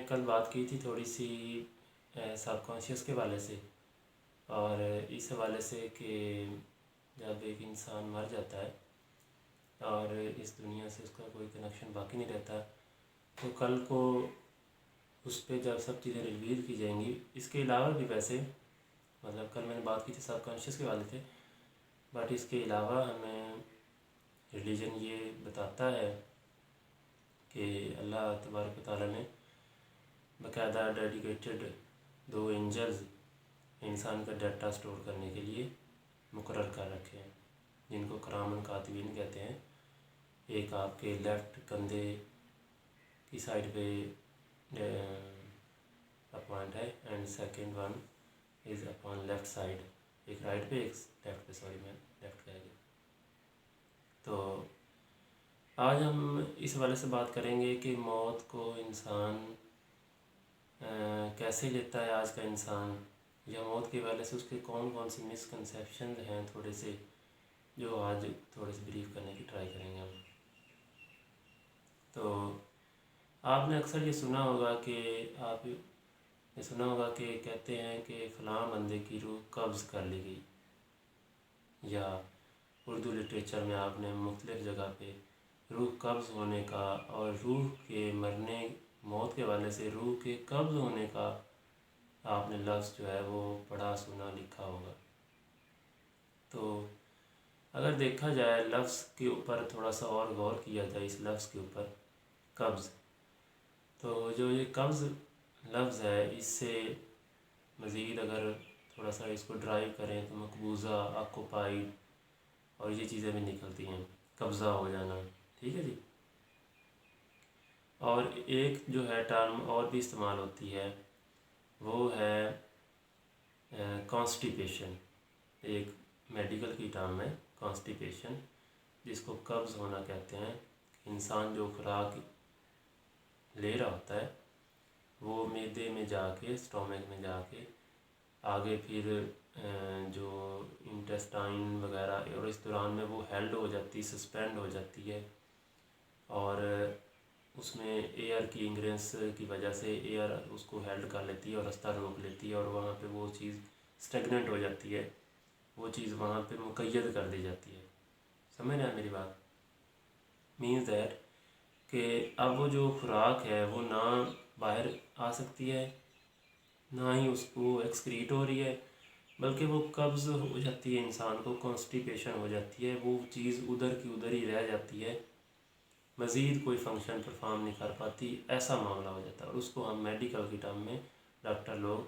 کل بات کی تھی تھوڑی سی سب کانشیس کے حوالے سے، اور اس حوالے سے کہ جب ایک انسان مر جاتا ہے اور اس دنیا سے اس کا کوئی کنیکشن باقی نہیں رہتا، تو کل کو اس پہ جب سب چیزیں ریویل کی جائیں گی، اس کے علاوہ بھی ویسے مطلب کل میں نے بات کی تھی سب کانشیس کے حوالے سے، بٹ اس کے علاوہ ہمیں ریلیجن یہ بتاتا ہے کہ اللہ تبارک و تعالیٰ نے باقاعدہ ڈیڈیکیٹڈ 2 اینجلز انسان کا ڈیٹا سٹور کرنے کے لیے مقرر کر رکھے ہیں، جن کو کرامن کاتبین کہتے ہیں۔ ایک آپ کے لیفٹ کندھے کی سائڈ پہ اپوائنٹ ہے، and second one is upon left side, ایک رائٹ پہ ایک لیفٹ پہ، سوری میں لیفٹ کہہ گیا۔ تو آج ہم اس حوالے سے بات کریں گے کہ موت کو انسان کیسے لیتا ہے آج کا انسان، یا موت کے حوالے سے اس کے کون کون سی مسکنسیپشن ہیں تھوڑے سے، جو آج تھوڑے سے بریف کرنے کی ٹرائی کریں گے ہم۔ تو آپ نے اکثر یہ سنا ہوگا کہ کہتے ہیں کہ فلاں بندے کی روح قبض کر لی گئی، یا اردو لٹریچر میں آپ نے مختلف جگہ پہ روح قبض ہونے کا اور روح کے مرنے، موت کے حوالے سے روح کے قبض ہونے کا آپ نے لفظ جو ہے وہ پڑھا سنا لکھا ہوگا۔ تو اگر دیکھا جائے لفظ کے اوپر تھوڑا سا اور غور کیا جائے، اس لفظ کے اوپر قبض، تو جو یہ قبض لفظ ہے، اس سے مزید اگر تھوڑا سا اس کو ڈرائیو کریں تو مقبوضہ، آکوپائیڈ اور یہ چیزیں بھی نکلتی ہیں، قبضہ ہو جانا، ٹھیک ہے جی۔ اور ایک جو ہے ٹرم اور بھی استعمال ہوتی ہے، وہ ہے کانسٹیپیشن، ایک میڈیکل کی ٹرم ہے کانسٹیپیشن، جس کو قبض ہونا کہتے ہیں۔ انسان جو خوراک لے رہا ہوتا ہے وہ معدے میں جا کے، اسٹومک میں جا کے آگے پھر جو انٹسٹائن وغیرہ، اور اس دوران میں وہ ہیلڈ ہو جاتی، سسپینڈ ہو جاتی ہے، اور اس میں ایئر کی انگرینس کی وجہ سے ایئر اس کو ہیلڈ کر لیتی ہے اور راستہ روک لیتی ہے، اور وہاں پہ وہ چیز اسٹیگننٹ ہو جاتی ہے، وہ چیز وہاں پہ مقید کر دی جاتی ہے۔ سمجھ رہے ہیں میری بات؟ مینز دیٹ کہ اب وہ جو خوراک ہے وہ نہ باہر آ سکتی ہے، نہ ہی اس کو ایکسکریٹ ہو رہی ہے، بلکہ وہ قبض ہو جاتی ہے، انسان کو کانسٹیپیشن ہو جاتی ہے، وہ چیز ادھر کی ادھر ہی رہ جاتی ہے، مزید کوئی فنکشن پرفارم نہیں کر پاتی، ایسا معاملہ ہو جاتا ہے، اور اس کو ہم میڈیکل کی ٹرم میں ڈاکٹر لوگ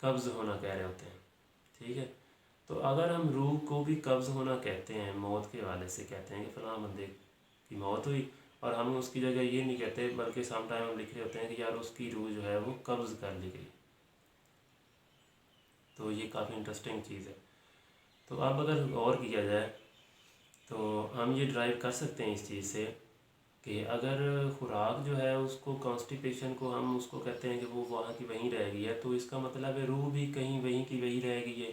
قبض ہونا کہہ رہے ہوتے ہیں، ٹھیک ہے۔ تو اگر ہم روح کو بھی قبض ہونا کہتے ہیں، موت کے حوالے سے کہتے ہیں کہ فلاں بندے کی موت ہوئی، اور ہم اس کی جگہ یہ نہیں کہتے بلکہ سم ٹائم ہم لکھ رہے ہوتے ہیں کہ یار اس کی روح جو ہے وہ قبض کر لی گئی، تو یہ کافی انٹرسٹنگ چیز ہے۔ تو اب اگر غور کیا جائے تو ہم یہ ڈرائیو کر سکتے ہیں اس چیز سے کہ اگر خوراک جو ہے اس کو کانسٹیپیشن کو ہم اس کو کہتے ہیں کہ وہ وہاں کی وہیں رہ گئی ہے، تو اس کا مطلب ہے روح بھی کہیں وہیں کی وہیں رہ گئی ہے۔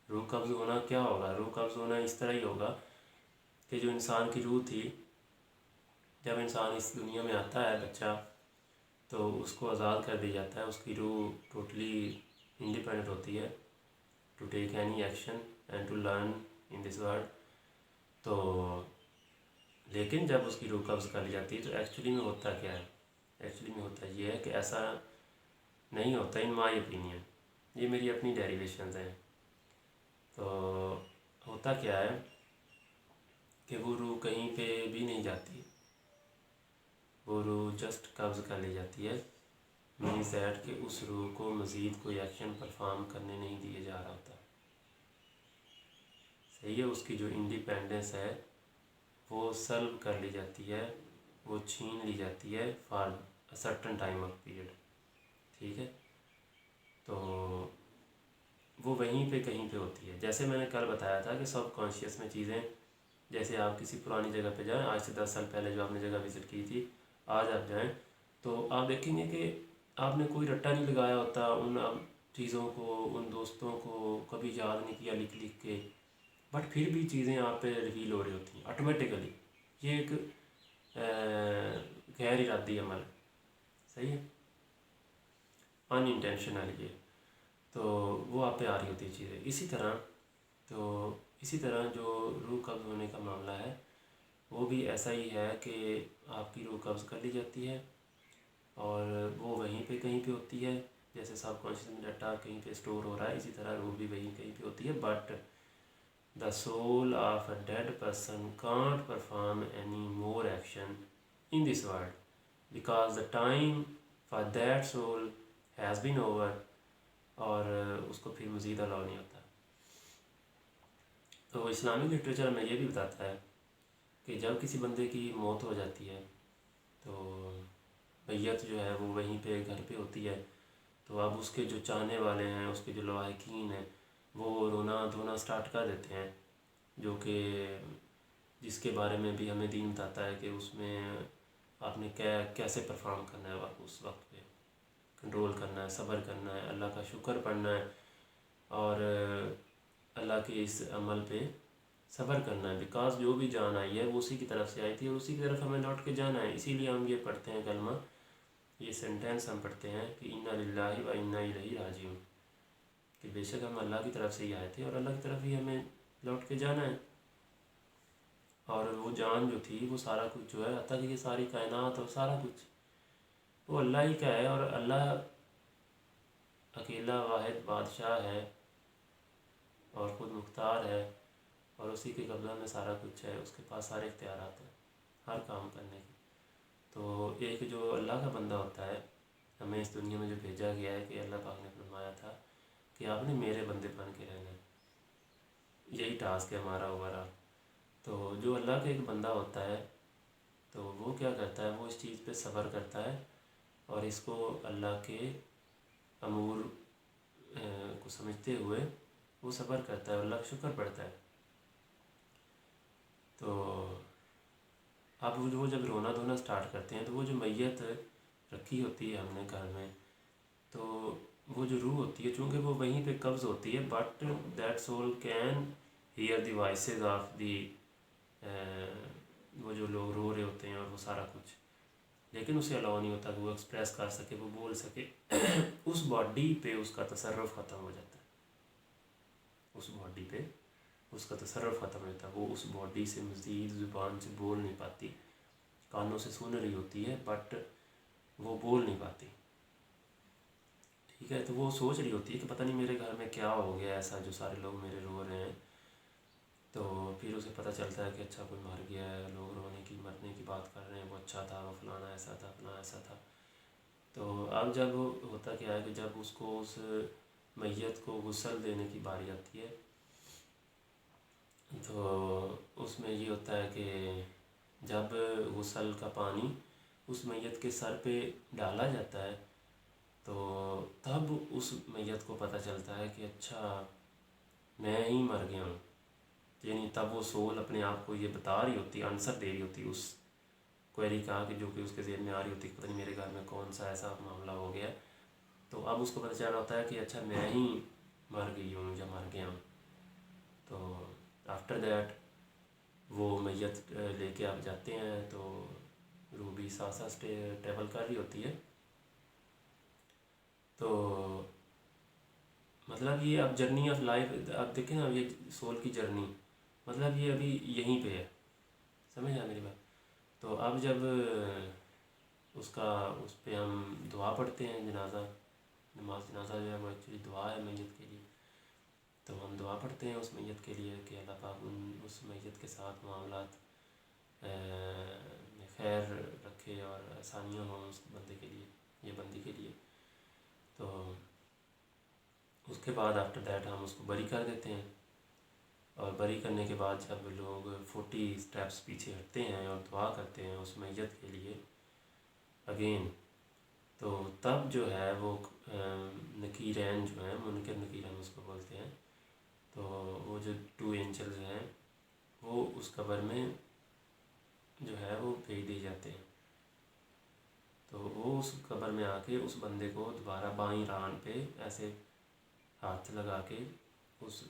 روح قبض ہونا کیا ہوگا؟ روح قبض ہونا اس طرح ہی ہوگا کہ جو انسان کی روح تھی، جب انسان اس دنیا میں آتا ہے بچہ، تو اس کو آزاد کر دیا جاتا ہے، اس کی روح ٹوٹلی انڈیپینڈنٹ ہوتی ہے to take any action and to learn in this world. تو لیکن جب اس کی روح قبض کر لی جاتی ہے تو ایکچولی میں ہوتا کیا ہے؟ ایکچولی میں ہوتا یہ ہے کہ ایسا نہیں ہوتا، ان مائی اوپینین، یہ میری اپنی ڈیریویشنز ہیں۔ تو ہوتا کیا ہے کہ وہ روح کہیں پہ بھی نہیں جاتی، وہ روح جسٹ قبض کر لی جاتی ہے، مینز دیٹ کہ اس روح کو مزید کوئی ایکشن پرفارم کرنے نہیں دیا جا رہا ہوتا، صحیح ہے۔ اس کی جو انڈیپینڈنس ہے وہ سلب کر لی جاتی ہے، وہ چھین لی جاتی ہے for certain time of period, ٹھیک ہے۔ تو وہ وہیں پہ کہیں پہ ہوتی ہے، جیسے میں نے کل بتایا تھا کہ سب کانشیس میں چیزیں، جیسے آپ کسی پرانی جگہ پہ جائیں، آج سے 10 سال پہلے جو آپ نے جگہ وزٹ کی تھی، آج آپ جائیں تو آپ دیکھیں گے کہ آپ نے کوئی رٹا نہیں لگایا ہوتا ان چیزوں کو، ان دوستوں کو کبھی یاد نہیں کیا لکھ لکھ کے، بٹ پھر بھی چیزیں آپ پہ ریویل ہو رہی ہوتی ہیں آٹومیٹیکلی۔ یہ ایک غیر ارادی عمل، صحیح ہے، ان انٹینشنلی ہے، تو وہ آپ پہ آ رہی ہوتی ہے چیزیں۔ اسی طرح جو روح قبض ہونے کا معاملہ ہے وہ بھی ایسا ہی ہے کہ آپ کی روح قبض کر لی جاتی ہے اور وہ وہیں پہ کہیں پہ ہوتی ہے، جیسے سب کانشیس میں ڈاٹا کہیں پہ اسٹور ہو رہا ہے، اسی طرح روح بھی وہیں کہیں پہ ہوتی ہے۔ But the soul of a dead person can't perform any more action in this world because the time for that soul has been over, اور اس کو پھر مزید الاؤ نہیں ہوتا۔ تو اسلامی لٹریچر میں یہ بھی بتاتا ہے کہ جب کسی بندے کی موت ہو جاتی ہے تو میت جو ہے وہ وہیں پہ گھر پہ ہوتی ہے، تو اب اس کے جو چاہنے والے ہیں، اس کے جو لواحقین ہیں، وہ رونا دھونا سٹارٹ کر دیتے ہیں، جو کہ جس کے بارے میں بھی ہمیں دین بتاتا ہے کہ اس میں آپ نے کیسے پرفارم کرنا ہے، آپ اس وقت پہ کنٹرول کرنا ہے، صبر کرنا ہے، اللہ کا شکر پڑھنا ہے، اور اللہ کے اس عمل پہ صبر کرنا ہے، بیکاز جو بھی جان آئی ہے وہ اسی کی طرف سے آئی تھی اور اسی کی طرف ہمیں لوٹ کے جانا ہے۔ اسی لیے ہم یہ پڑھتے ہیں کلمہ، یہ سینٹینس ہم پڑھتے ہیں کہ انا للہ و انا الیہ راجعون، کہ بے شک ہم اللہ کی طرف سے ہی آئے تھے اور اللہ کی طرف ہی ہمیں لوٹ کے جانا ہے۔ اور وہ جان جو تھی، وہ سارا کچھ جو ہے، حتیٰ کہ یہ ساری کائنات اور سارا کچھ وہ اللہ ہی کا ہے، اور اللہ اکیلا واحد بادشاہ ہے اور خود مختار ہے، اور اسی کے قبضہ میں سارا کچھ ہے، اس کے پاس سارے اختیارات ہیں ہر کام کرنے کے۔ تو ایک جو اللہ کا بندہ ہوتا ہے، ہمیں اس دنیا میں جو بھیجا گیا ہے، کہ اللہ پاک نے فرمایا تھا کہ آپ نے میرے بندے بن کے رہنا ہے، یہی ٹاسک ہے ہمارا اوورآل۔ تو جو اللہ کا ایک بندہ ہوتا ہے تو وہ کیا کرتا ہے، وہ اس چیز پہ صبر کرتا ہے اور اس کو اللہ کے امور کو سمجھتے ہوئے وہ صبر کرتا ہے اور اللہ کا شکر پڑھتا ہے۔ تو اب وہ جب رونا دھونا سٹارٹ کرتے ہیں تو وہ جو میت رکھی ہوتی ہے ہم نے گھر میں، تو وہ جو روح ہوتی ہے چونکہ وہ وہیں پہ قبض ہوتی ہے، but that soul can hear the voices of the, وہ جو لوگ رو رہے ہوتے ہیں اور وہ سارا کچھ، لیکن اسے الاؤ نہیں ہوتا کہ وہ ایکسپریس کر سکے، وہ بول سکے۔ اس باڈی پہ اس کا تصرف ختم ہو جاتا ہے، اس باڈی پہ اس کا تصرف ختم ہوتا ہے، وہ اس باڈی سے مزید زبان سے بول نہیں پاتی، کانوں سے سن رہی ہوتی ہے بٹ وہ بول نہیں پاتی، ٹھیک ہے۔ تو وہ سوچ رہی ہوتی ہے کہ پتہ نہیں میرے گھر میں کیا ہو گیا ایسا جو سارے لوگ میرے رو رہے ہیں۔ تو پھر اسے پتہ چلتا ہے کہ اچھا کوئی مر گیا ہے، لوگ رونے کی مرنے کی بات کر رہے ہیں، وہ اچھا تھا، وہ فلانا ایسا تھا، فلانا ایسا تھا۔ تو اب جب ہوتا کیا ہے کہ جب اس کو اس میت کو غسل دینے کی باری آتی ہے تو اس میں یہ ہوتا ہے کہ جب غسل کا پانی اس میت کے سر پہ ڈالا جاتا ہے تو تب اس میت کو پتہ چلتا ہے کہ اچھا میں ہی مر گیا ہوں، یعنی تب وہ سول اپنے آپ کو یہ بتا رہی ہوتی، آنسر دے رہی ہوتی اس کوئری کا، کہ جو کہ اس کے ذہن میں آ رہی ہوتی کہ پتہ نہیں میرے گھر میں کون سا ایسا معاملہ ہو گیا ہے۔ تو اب اس کو پتہ چل رہا ہوتا ہے کہ اچھا میں ہی مر گئی ہوں یا مر گیا ہوں۔ تو آفٹر دیٹ وہ میت لے کے آپ جاتے ہیں تو روح بھی ساتھ ساتھ ٹریول کر رہی ہوتی ہے۔ تو مطلب یہ اب جرنی آف لائف، اب دیکھیں نا یہ سول کی جرنی، مطلب یہ ابھی یہیں پہ ہے، سمجھ آ میری بات۔ تو اب جب اس پہ ہم دعا پڑھتے ہیں، نماز جنازہ جو ہے وہ ایکچولی دعا ہے میت کے لیے، تو ہم دعا پڑھتے ہیں اس میت کے لیے کہ اللہ پاک اس میت کے ساتھ معاملات میں خیر رکھے اور آسانیاں ہوں اس بندے کے لیے، یہ بندی کے لیے۔ تو اس کے بعد آفٹر دیٹ ہم اس کو بری کر دیتے ہیں، اور بری کرنے کے بعد جب لوگ 40 اسٹیپس پیچھے ہٹتے ہیں اور دعا کرتے ہیں اس میت کے لیے اگین، تو تب جو ہے وہ نکیرین جو ہیں، منکر نکیر ہم اس کو بولتے ہیں، تو وہ جو 2 اینجلز ہیں وہ اس قبر میں جو ہے وہ بھیج دیے جاتے ہیں۔ تو وہ اس قبر میں آ کے اس بندے کو دوبارہ بائیں ران پہ ایسے ہاتھ لگا کے اس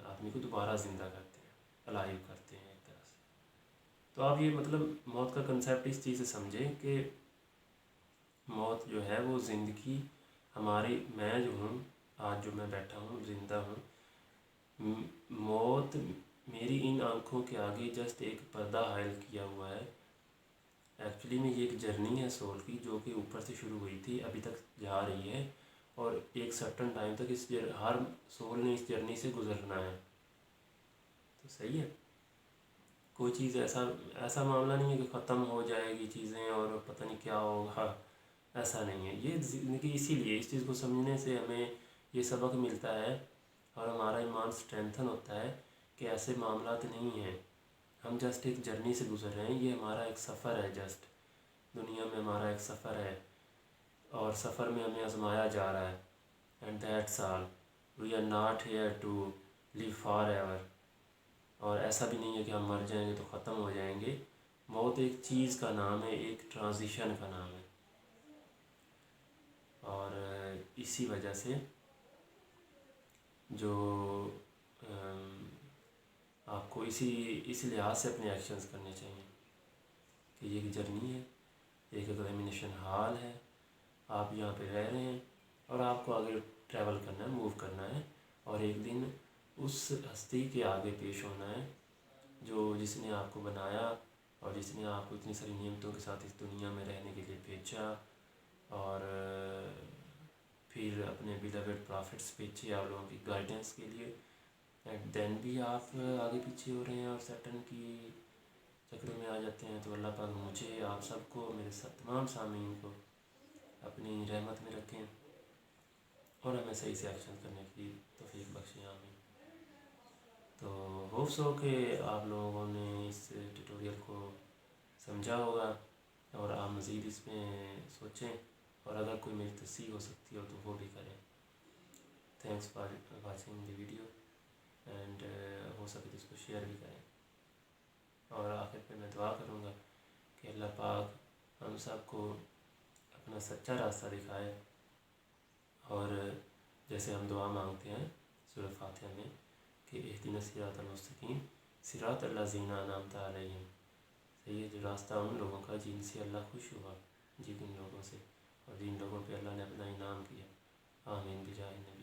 آدمی کو دوبارہ زندہ کرتے ہیں، الائیو کرتے ہیں ایک طرح سے۔ تو آپ یہ مطلب موت کا کنسیپٹ اس چیز سے سمجھیں کہ موت جو ہے وہ زندگی ہماری، میں جو ہوں آج جو میں بیٹھا ہوں زندہ ہوں، موت میری ان آنکھوں کے آگے جسٹ ایک پردہ حائل کیا ہوا ہے۔ ایکچولی میں یہ ایک جرنی ہے سول کی، جو کہ اوپر سے شروع ہوئی تھی، ابھی تک جا رہی ہے، اور ایک سرٹن ٹائم تک ہر سول نے اس جرنی سے گزرنا ہے۔ تو صحیح ہے، کوئی چیز ایسا معاملہ نہیں ہے کہ ختم ہو جائے گی چیزیں اور پتہ نہیں کیا ہوگا، ایسا نہیں ہے۔ یہ زندگی اسی لیے، اس چیز کو سمجھنے سے ہمیں یہ سبق ملتا ہے اور ہمارا ایمان سٹرینتھن ہوتا ہے کہ ایسے معاملات نہیں ہیں، ہم جسٹ ایک جرنی سے گزر رہے ہیں، یہ ہمارا ایک سفر ہے، جسٹ دنیا میں ہمارا ایک سفر ہے، اور سفر میں ہمیں آزمایا جا رہا ہے۔ And that's all, we are not here to live forever. اور ایسا بھی نہیں ہے کہ ہم مر جائیں گے تو ختم ہو جائیں گے۔ موت ایک چیز کا نام ہے، ایک ٹرانزیشن کا نام ہے، اور اسی وجہ سے جو آپ کو اسی لحاظ سے اپنے ایکشنز کرنے چاہیے کہ یہ ایک جرنی ہے، ایک ایگزامینیشن ہال ہے، آپ یہاں پہ رہ رہے ہیں اور آپ کو آگے ٹریول کرنا ہے، موو کرنا ہے، اور ایک دن اس ہستی کے آگے پیش ہونا ہے جس نے آپ کو بنایا اور جس نے آپ کو اتنی ساری نعمتوں کے ساتھ اس دنیا میں رہنے کے لیے بھیجا، اور پھر اپنے بیلیوڈ پرافٹس بھیجے آپ لوگوں کی گائیڈنس کے لیے، اینڈ دین بھی آپ آگے پیچھے ہو رہے ہیں اور سیٹن کی چکر میں آ جاتے ہیں۔ تو اللہ پاک مجھے، آپ سب کو، میرے تمام سامعین کو اپنی رحمت میں رکھیں اور ہمیں صحیح سے ایکشن کرنے کی توفیق بخشیں، آمین۔ تو ہوپس ہو کہ آپ لوگوں نے اس ٹیوٹوریل کو سمجھا ہوگا اور آپ مزید اس میں سوچیں، اور اگر کوئی میری تصحیح ہو سکتی ہو تو وہ بھی کریں۔ Thanks for watching the video, and ہو سکے تو اس کو شیئر بھی کریں، اور آخر پہ میں دعا کروں گا کہ اللہ پاک ہم سب کو اپنا سچا راستہ دکھائے، اور جیسے ہم دعا مانگتے ہیں سورۃ فاتحہ میں کہ اہدنا الصراط المستقیم صراط الذین انعمت علیہم، یہ جو راستہ ان لوگوں کا جن سے اللہ خوش ہوا، جن لوگوں سے، اور جن لوگوں پہ اللہ نے اپنا انعام کیا، آمین بجاہ نبی۔